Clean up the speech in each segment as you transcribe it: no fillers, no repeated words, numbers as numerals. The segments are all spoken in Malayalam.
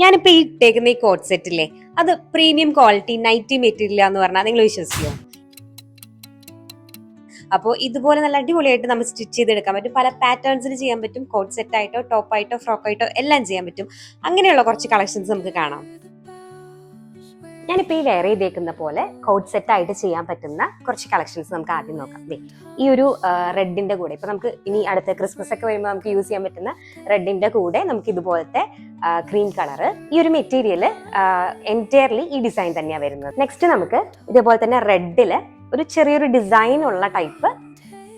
ഞാനിപ്പോ ഈ ഇട്ടേക്കുന്ന ഈ കോട്ട് സെറ്റ് ഇല്ലേ, അത് പ്രീമിയം ക്വാളിറ്റി നൈറ്റി മെറ്റീരിയൽ എന്ന് പറഞ്ഞാൽ നിങ്ങൾ വിശ്വസിക്കുമോ? അപ്പോൾ ഇതുപോലെ നല്ല അടിപൊളിയായിട്ട് നമ്മൾ സ്റ്റിച്ച് ചെയ്തെടുക്കാൻ പറ്റും. പല പാറ്റേൺസിൽ ചെയ്യാൻ പറ്റും. കോട്ട് സെറ്റ് ആയിട്ടോ ടോപ്പ് ആയിട്ടോ ഫ്രോക്ക് ആയിട്ടോ എല്ലാം ചെയ്യാൻ പറ്റും. അങ്ങനെയുള്ള കുറച്ച് കളക്ഷൻസ് നമുക്ക് കാണാം. ഞാനിപ്പോൾ ഈ വെയർ ചെയ്തേക്കുന്ന പോലെ കോട്ട് സെറ്റ് ആയിട്ട് ചെയ്യാൻ പറ്റുന്ന കുറച്ച് കളക്ഷൻസ് നമുക്ക് ആദ്യം നോക്കാം. ഈ ഒരു റെഡിന്റെ കൂടെ ഇപ്പൊ നമുക്ക് ഇനി അടുത്ത ക്രിസ്മസ് ഒക്കെ വരുമ്പോൾ നമുക്ക് യൂസ് ചെയ്യാൻ പറ്റുന്ന റെഡിന്റെ കൂടെ നമുക്ക് ഇതുപോലത്തെ ക്രീം കളറ്, ഈ ഒരു മെറ്റീരിയൽ എൻറ്റയർലി ഈ ഡിസൈൻ തന്നെയാണ് വരുന്നത്. നെക്സ്റ്റ് നമുക്ക് ഇതേപോലെ തന്നെ റെഡില് ഒരു ചെറിയൊരു ഡിസൈൻ ഉള്ള ടൈപ്പ്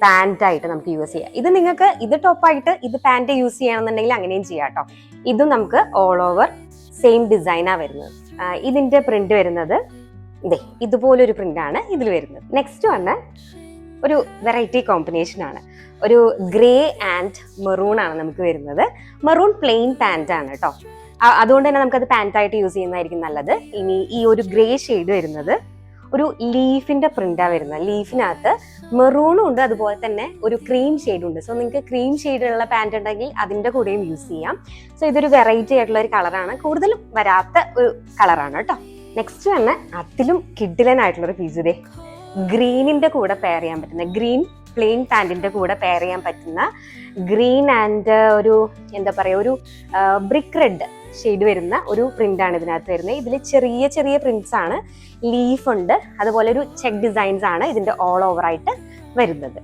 പാന്റ് ആയിട്ട് നമുക്ക് യൂസ് ചെയ്യാം. ഇത് നിങ്ങൾക്ക് ഇത് ടോപ്പായിട്ട് ഇത് പാന്റ് യൂസ് ചെയ്യണമെന്നുണ്ടെങ്കിൽ അങ്ങനെയും ചെയ്യാം കേട്ടോ. ഇതും നമുക്ക് ഓൾ ഓവർ സെയിം ഡിസൈനാ വരുന്നത്. ഇതിന്റെ പ്രിന്റ് വരുന്നത് ഇതുപോലൊരു പ്രിന്റ് ആണ് ഇതിൽ വരുന്നത്. നെക്സ്റ്റ് വന്ന് ഒരു വെറൈറ്റി കോമ്പിനേഷൻ ആണ്. ഒരു ഗ്രേ ആൻഡ് മെറൂൺ ആണ് നമുക്ക് വരുന്നത്. മെറൂൺ പ്ലെയിൻ പാന്റ് ആണ് കേട്ടോ. അതുകൊണ്ട് തന്നെ നമുക്കത് പാന്റ് ആയിട്ട് യൂസ് ചെയ്യുന്നതായിരിക്കും നല്ലത്. ഇനി ഈ ഒരു ഗ്രേ ഷെയ്ഡ് വരുന്നത് ഒരു ലീഫിന്റെ പ്രിന്റാണ് വരുന്നത്. ലീഫിനകത്ത് മെറൂണും ഉണ്ട്, അതുപോലെ തന്നെ ഒരു ക്രീം ഷെയ്ഡും ഉണ്ട്. സോ നിങ്ങൾക്ക് ക്രീം ഷെയ്ഡുള്ള പാന്റ് ഉണ്ടെങ്കിൽ അതിന്റെ കൂടെയും യൂസ് ചെയ്യാം. സോ ഇതൊരു വെറൈറ്റി ആയിട്ടുള്ള ഒരു കളറാണ്, കൂടുതലും വരാത്ത ഒരു കളറാണ് കേട്ടോ. നെക്സ്റ്റ് തന്നെ അതിലും കിഡിലൻ ആയിട്ടുള്ള ഒരു പീസ്, ഇതേ ഗ്രീനിന്റെ കൂടെ പെയർ ചെയ്യാൻ പറ്റുന്ന, ഗ്രീൻ പ്ലെയിൻ പാന്റിന്റെ കൂടെ പെയർ ചെയ്യാൻ പറ്റുന്ന ഗ്രീൻ ആൻഡ് ഒരു എന്താ പറയുക, ഒരു ബ്രിക്ക് റെഡ് ഷെയ്ഡ് വരുന്ന ഒരു പ്രിന്റ് ആണ് ഇതിനകത്ത് വരുന്നത്. ഇതിൽ ചെറിയ ചെറിയ പ്രിന്റ്സ് ആണ്, ലീഫ് ഉണ്ട്, അതുപോലെ ഒരു ചെക്ക് ഡിസൈൻസ് ആണ് ഇതിന്റെ ഓൾ ഓവർ ആയിട്ട് വരുന്നത്.